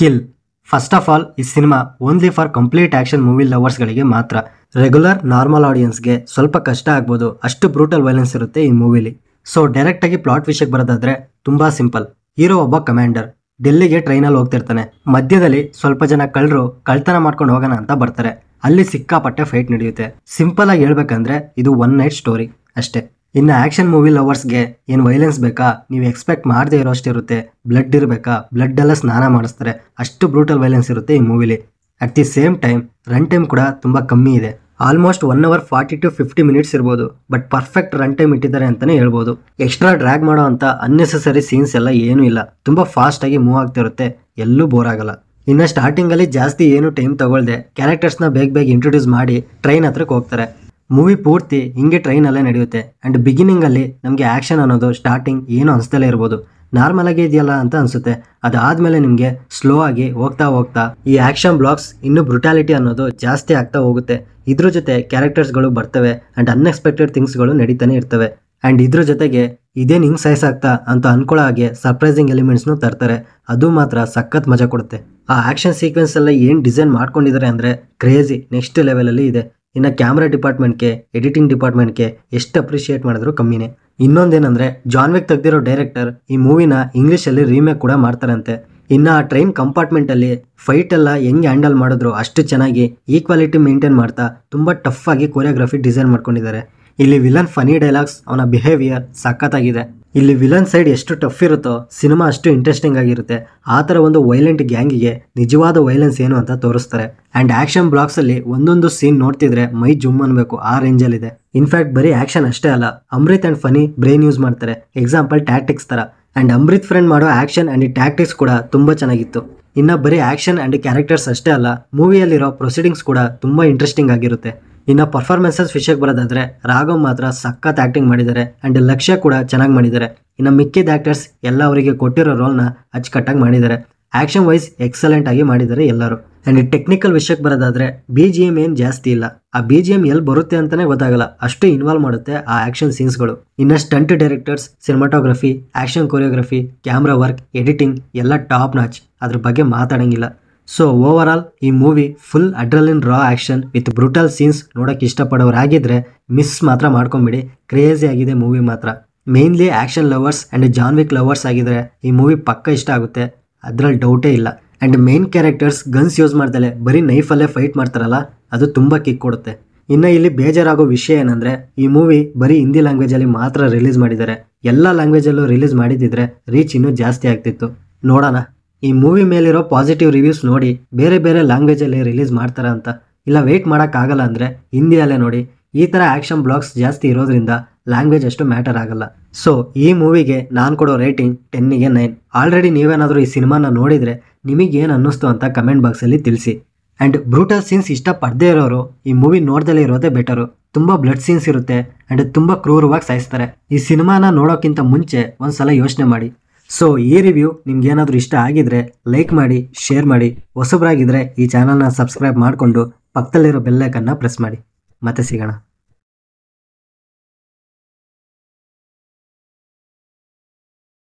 Kill. First of all ಈ cinema only for complete action movie ಲವರ್ಸ್ಗಳಿಗೆ ಮಾತ್ರ. Regular normal ಆಡಿಯನ್ಸ್ಗೆ ಸ್ವಲ್ಪ ಕಷ್ಟ ಆಗ್ಬೋದು, ಅಷ್ಟು ಬ್ರೂಟಲ್ ವೈಲೆನ್ಸ್ ಇರುತ್ತೆ ಈ ಮೂವಿಲಿ. ಸೊ ಡೈರೆಕ್ಟ್ ಆಗಿ ಪ್ಲಾಟ್ ವಿಷಯಕ್ಕೆ ಬರೋದಾದ್ರೆ ತುಂಬಾ ಸಿಂಪಲ್. ಹೀರೋ ಒಬ್ಬ ಕಮಾಂಡರ್ ಡೆಲ್ಲಿಗೆ ಟ್ರೈನಲ್ಲಿ ಹೋಗ್ತಿರ್ತಾನೆ. ಮಧ್ಯದಲ್ಲಿ ಸ್ವಲ್ಪ ಜನ ಕಳ್ಳರು ಕಳ್ತನ ಮಾಡ್ಕೊಂಡು ಹೋಗೋಣ ಅಂತ ಬರ್ತಾರೆ. ಅಲ್ಲಿ ಸಿಕ್ಕಾಪಟ್ಟೆ ಫೈಟ್ ನಡೆಯುತ್ತೆ. ಸಿಂಪಲ್ ಆಗಿ ಹೇಳ್ಬೇಕಂದ್ರೆ ಇದು ಒನ್ ನೈಟ್ ಸ್ಟೋರಿ ಅಷ್ಟೇ. ಇನ್ನು ಆಕ್ಷನ್ ಮೂವಿ ಲವರ್ಸ್ಗೆ ಏನು ವೈಲೆನ್ಸ್ ಬೇಕಾ, ನೀವು ಎಕ್ಸ್ಪೆಕ್ಟ್ ಮಾಡದೇ ಇರೋ ಅಷ್ಟಿರುತ್ತೆ. ಬ್ಲಡ್ ಇರಬೇಕಾ, ಬ್ಲಡ್ ಎಲ್ಲ ಸ್ನಾನ ಮಾಡಿಸ್ತಾರೆ, ಅಷ್ಟು ಬ್ರೂಟಲ್ ವೈಲೆನ್ಸ್ ಇರುತ್ತೆ ಈ ಮೂವಿಲಿ. At the same time run time ಕೂಡ ತುಂಬ ಕಮ್ಮಿ ಇದೆ. ಆಲ್ಮೋಸ್ಟ್ 1 hour 40 to 50 minutes ಇರ್ಬೋದು. ಬಟ್ ಪರ್ಫೆಕ್ಟ್ ರನ್ ಟೈಮ್ ಇಟ್ಟಿದ್ದಾರೆ ಅಂತಾನೆ ಹೇಳ್ಬೋದು. ಎಕ್ಸ್ಟ್ರಾ ಡ್ರ್ಯಾಗ್ ಮಾಡೋ ಅಂತ ಅನ್ನೆಸೆಸರಿ ಸೀನ್ಸ್ ಎಲ್ಲ ಏನೂ ಇಲ್ಲ. ತುಂಬ ಫಾಸ್ಟ್ ಆಗಿ ಮೂವ್ ಆಗ್ತಿರುತ್ತೆ, ಎಲ್ಲೂ ಬೋರ್ ಆಗಲ್ಲ. ಇನ್ನು ಸ್ಟಾರ್ಟಿಂಗ್ ಅಲ್ಲಿ ಜಾಸ್ತಿ ಏನು ಟೈಮ್ ತಗೊಳ್ದೆ ಕ್ಯಾರೆಕ್ಟರ್ಸ್ನ ಬೇಗ ಇಂಟ್ರೊಡ್ಯೂಸ್ ಮಾಡಿ ಟ್ರೈನ್ ಹತ್ರಕ್ಕೆ ಹೋಗ್ತಾರೆ. ಮೂವಿ ಪೂರ್ತಿ ಹಿಂಗೆ ಟ್ರೈನಲ್ಲೇ ನಡೆಯುತ್ತೆ. ಆ್ಯಂಡ್ ಬಿಗಿನಿಂಗಲ್ಲಿ ನಮಗೆ ಆ್ಯಕ್ಷನ್ ಅನ್ನೋದು ಸ್ಟಾರ್ಟಿಂಗ್ ಏನು ಅನಿಸ್ತಲೇ ಇರ್ಬೋದು, ನಾರ್ಮಲ್ ಆಗಿ ಇದೆಯಲ್ಲ ಅಂತ ಅನಿಸುತ್ತೆ. ಅದಾದಮೇಲೆ ನಿಮಗೆ ಸ್ಲೋ ಆಗಿ ಹೋಗ್ತಾ ಈ ಆ್ಯಕ್ಷನ್ ಬ್ಲಾಕ್ಸ್ ಇನ್ನೂ ಬ್ರುಟಾಲಿಟಿ ಅನ್ನೋದು ಜಾಸ್ತಿ ಆಗ್ತಾ ಹೋಗುತ್ತೆ. ಇದ್ರ ಜೊತೆ ಕ್ಯಾರೆಕ್ಟರ್ಸ್ಗಳು ಬರ್ತವೆ ಆ್ಯಂಡ್ ಅನ್ಎಕ್ಸ್ಪೆಕ್ಟೆಡ್ ಥಿಂಗ್ಸ್ಗಳು ನಡೀತಾನೆ ಇರ್ತವೆ. ಆ್ಯಂಡ್ ಇದ್ರ ಜೊತೆಗೆ ಇದೇನು ಹಿಂಗೆ ಸಾಯಿಸಾಗ್ತಾ ಅಂತ ಅನ್ಕೊಳ್ಳೋ ಹಾಗೆ ಸರ್ಪ್ರೈಸಿಂಗ್ ಎಲಿಮೆಂಟ್ಸ್ನು ತರ್ತಾರೆ. ಅದು ಮಾತ್ರ ಸಖತ್ ಮಜಾ ಕೊಡುತ್ತೆ. ಆ ಆ್ಯಕ್ಷನ್ ಸೀಕ್ವೆನ್ಸ್ ಎಲ್ಲ ಏನು ಡಿಸೈನ್ ಮಾಡ್ಕೊಂಡಿದ್ದಾರೆ ಅಂದರೆ ಕ್ರೇಜಿ, ನೆಕ್ಸ್ಟ್ ಲೆವೆಲಲ್ಲಿ ಇದೆ. ಇನ್ನು ಕ್ಯಾಮ್ರಾ ಡಿಪಾರ್ಟ್ಮೆಂಟ್ಗೆ, ಎಡಿಟಿಂಗ್ ಡಿಪಾರ್ಟ್ಮೆಂಟ್ಗೆ ಎಷ್ಟು ಅಪ್ರಿಷಿಯೇಟ್ ಮಾಡಿದ್ರು ಕಮ್ಮಿನೇ. ಇನ್ನೊಂದೇನಂದರೆ ಜಾನ್ ವಿಕ್ ತೆಗೆದಿರೋ ಡೈರೆಕ್ಟರ್ ಈ ಮೂವಿನ ಇಂಗ್ಲೀಷಲ್ಲಿ ರೀಮೇಕ್ ಕೂಡ ಮಾಡ್ತಾರಂತೆ. ಇನ್ನು ಆ ಟ್ರೈನ್ ಕಂಪಾರ್ಟ್ಮೆಂಟಲ್ಲಿ ಫೈಟ್ ಎಲ್ಲ ಹೆಂಗೆ ಹ್ಯಾಂಡಲ್ ಮಾಡಿದ್ರು ಅಷ್ಟು ಚೆನ್ನಾಗಿ ಈಕ್ವಾಲಿಟಿ ಮೇಂಟೈನ್ ಮಾಡ್ತಾ ತುಂಬ ಟಫ್ ಆಗಿ ಕೊರಿಯೋಗ್ರಫಿ ಡಿಸೈನ್ ಮಾಡ್ಕೊಂಡಿದ್ದಾರೆ. ಇಲ್ಲಿ ವಿಲನ್ ಫನಿ ಡೈಲಾಗ್ಸ್, ಅವನ ಬಿಹೇವಿಯರ್ ಸಖತ್ತಾಗಿದೆ. ಇಲ್ಲಿ ವಿಲನ್ ಸೈಡ್ ಎಷ್ಟು ಟಫ್ ಇರುತ್ತೋ ಸಿನಿಮಾ ಅಷ್ಟು ಇಂಟ್ರೆಸ್ಟಿಂಗ್ ಆಗಿರುತ್ತೆ. ಆ ಥರ ಒಂದು ವೈಲೆಂಟ್ ಗ್ಯಾಂಗಿಗೆ ನಿಜವಾದ ವೈಲೆನ್ಸ್ ಏನು ಅಂತ ತೋರಿಸ್ತಾರೆ. ಆ್ಯಂಡ್ ಆ್ಯಕ್ಷನ್ ಬ್ಲಾಕ್ಸಲ್ಲಿ ಒಂದೊಂದು ಸೀನ್ ನೋಡ್ತಿದ್ರೆ ಮೈ ಜುಮ್ ಅನ್ಬೇಕು, ಆ ರೇಂಜಲ್ಲಿದೆ. ಇನ್ಫ್ಯಾಕ್ಟ್ ಬರೀ ಆ್ಯಕ್ಷನ್ ಅಷ್ಟೇ ಅಲ್ಲ, Amrit and funny brain use ಮಾಡ್ತಾರೆ. ಎಕ್ಸಾಂಪಲ್ ಟ್ಯಾಕ್ಟಿಕ್ಸ್ ಥರ. ಆ್ಯಂಡ್ ಅಮೃತ್ ಫ್ರೆಂಡ್ ಮಾಡೋ ಆ್ಯಕ್ಷನ್ ಆ್ಯಂಡ್ ಟ್ಯಾಕ್ಟಿಕ್ಸ್ ಕೂಡ ತುಂಬ ಚೆನ್ನಾಗಿತ್ತು. ಇನ್ನು ಬರೀ ಆ್ಯಕ್ಷನ್ ಆ್ಯಂಡ್ ಕ್ಯಾರೆಕ್ಟರ್ಸ್ ಅಷ್ಟೇ ಅಲ್ಲ, ಮೂವಿಯಲ್ಲಿರೋ ಪ್ರೊಸೀಡಿಂಗ್ಸ್ ಕೂಡ ತುಂಬ ಇಂಟ್ರೆಸ್ಟಿಂಗ್ ಆಗಿರುತ್ತೆ. ಇನ್ನು ಪರ್ಫಾರ್ಮೆನ್ಸಸ್ ವಿಷಯಕ್ಕೆ ಬರೋದಾದ್ರೆ ರಾಘವ್ ಮಾತ್ರ ಸಖತ್ ಆ್ಯಕ್ಟಿಂಗ್ ಮಾಡಿದ್ದಾರೆ ಆ್ಯಂಡ್ ಲಕ್ಷ್ಯ ಕೂಡ ಚೆನ್ನಾಗಿ ಮಾಡಿದ್ದಾರೆ. ಇನ್ನು ಮಿಕ್ಕಿದ ಆ್ಯಕ್ಟರ್ಸ್ ಎಲ್ಲ ಅವರಿಗೆ ಕೊಟ್ಟಿರೋ ರೋಲ್ನ ಅಚ್ಚುಕಟ್ಟಾಗಿ ಮಾಡಿದ್ದಾರೆ. ಆ್ಯಕ್ಷನ್ ವೈಸ್ ಎಕ್ಸಲೆಂಟ್ ಆಗಿ ಮಾಡಿದ್ದಾರೆ ಎಲ್ಲರೂ. ಆ್ಯಂಡ್ ಟೆಕ್ನಿಕಲ್ ವಿಷಯಕ್ಕೆ ಬರೋದಾದ್ರೆ BGM ಏನು ಜಾಸ್ತಿ ಇಲ್ಲ. ಆ BGM ಎಲ್ಲಿ ಬರುತ್ತೆ ಅಂತಲೇ ಗೊತ್ತಾಗಲ್ಲ, ಅಷ್ಟು ಇನ್ವಾಲ್ವ್ ಮಾಡುತ್ತೆ ಆ ಆ್ಯಕ್ಷನ್ ಸೀನ್ಸ್ಗಳು. ಇನ್ನು stunt directors, cinematography, action choreography, camera work, editing ಎಲ್ಲ ಟಾಪ್ ನಾಚ್. ಅದ್ರ ಬಗ್ಗೆ ಮಾತಾಡೋಂಗಿಲ್ಲ. ಸೊ ಓವರ್ ಆಲ್ ಈ movie full adrenaline raw action with brutal scenes ನೋಡೋಕೆ ಇಷ್ಟಪಡೋರಾಗಿದ್ದರೆ ಮಿಸ್ ಮಾತ್ರ ಮಾಡ್ಕೊಂಬಿಡಿ. ಕ್ರೇಜಿ ಆಗಿದೆ ಮೂವಿ ಮಾತ್ರ. Mainly action lovers and John Wick lovers ಆಗಿದ್ರೆ ಈ ಮೂವಿ ಪಕ್ಕ ಇಷ್ಟ ಆಗುತ್ತೆ, ಅದರಲ್ಲಿ ಡೌಟೇ ಇಲ್ಲ. And main characters guns use ಮಾಡ್ದಲೆ ಬರೀ ನೈಫಲ್ಲೇ ಫೈಟ್ ಮಾಡ್ತಾರಲ್ಲ, ಅದು ತುಂಬ ಕಿಕ್ ಕೊಡುತ್ತೆ. ಇನ್ನು ಇಲ್ಲಿ ಬೇಜಾರಾಗೋ ವಿಷಯ ಏನಂದರೆ ಈ ಮೂವಿ ಬರೀ ಹಿಂದಿ ಲ್ಯಾಂಗ್ವೇಜಲ್ಲಿ ಮಾತ್ರ ರಿಲೀಸ್ ಮಾಡಿದ್ದಾರೆ. ಎಲ್ಲ ಲ್ಯಾಂಗ್ವೇಜಲ್ಲೂ ರಿಲೀಸ್ ಮಾಡಿದ್ದಿದ್ರೆ ರೀಚ್ ಇನ್ನೂ ಜಾಸ್ತಿ ಆಗ್ತಿತ್ತು. ನೋಡೋಣ ಈ ಮೂವಿ ಮೇಲಿರೋ ಪಾಸಿಟಿವ್ ರಿವ್ಯೂಸ್ ನೋಡಿ ಬೇರೆ ಲ್ಯಾಂಗ್ವೇಜಲ್ಲಿ ರಿಲೀಸ್ ಮಾಡ್ತಾರ ಅಂತ. ಇಲ್ಲ ವೆಯ್ಟ್ ಮಾಡೋಕ್ಕಾಗಲ್ಲ ಅಂದರೆ ಹಿಂದಿಯಲ್ಲೇ ನೋಡಿ. ಈ ಥರ ಆ್ಯಕ್ಷನ್ ಬ್ಲಾಗ್ಸ್ ಜಾಸ್ತಿ ಇರೋದ್ರಿಂದ ಲ್ಯಾಂಗ್ವೇಜ್ ಅಷ್ಟು ಮ್ಯಾಟರ್ ಆಗಲ್ಲ. ಸೊ ಈ ಮೂವಿಗೆ ನಾನು ಕೊಡೋ ರೇಟಿಂಗ್ 10ಗೆ 9. ಆಲ್ರೆಡಿ ನೀವೇನಾದರೂ ಈ ಸಿನಿಮಾನ ನೋಡಿದರೆ ನಿಮಗೇನು ಅನ್ನಿಸ್ತು ಅಂತ ಕಮೆಂಟ್ ಬಾಕ್ಸಲ್ಲಿ ತಿಳಿಸಿ. ಆ್ಯಂಡ್ ಬ್ರೂಟಲ್ ಸೀನ್ಸ್ ಇಷ್ಟಪಡದೇ ಇರೋರು ಈ ಮೂವಿ ನೋಡ್ದಲೇ ಇರೋದೇ ಬೆಟರು. ತುಂಬ ಬ್ಲಡ್ ಸೀನ್ಸ್ ಇರುತ್ತೆ ಆ್ಯಂಡ್ ತುಂಬ ಕ್ರೂರವಾಗಿ ಸಾಯಿಸ್ತಾರೆ. ಈ ಸಿನಿಮಾನ ನೋಡೋಕ್ಕಿಂತ ಮುಂಚೆ ಒಂದ್ಸಲ ಯೋಚನೆ ಮಾಡಿ. ಸೊ ಈ ರಿವ್ಯೂ ನಿಮ್ಗೇನಾದರೂ ಇಷ್ಟ ಆಗಿದ್ರೆ ಲೈಕ್ ಮಾಡಿ, ಶೇರ್ ಮಾಡಿ. ಹೊಸಬರಾಗಿದ್ದರೆ ಈ ಚಾನಲ್ನ ಸಬ್ಸ್ಕ್ರೈಬ್ ಮಾಡಿಕೊಂಡು ಪಕ್ಕದಲ್ಲಿರೋ ಬೆಲ್ ಐಕನ್ನ ಪ್ರೆಸ್ ಮಾಡಿ. ಮತ್ತೆ ಸಿಗೋಣ.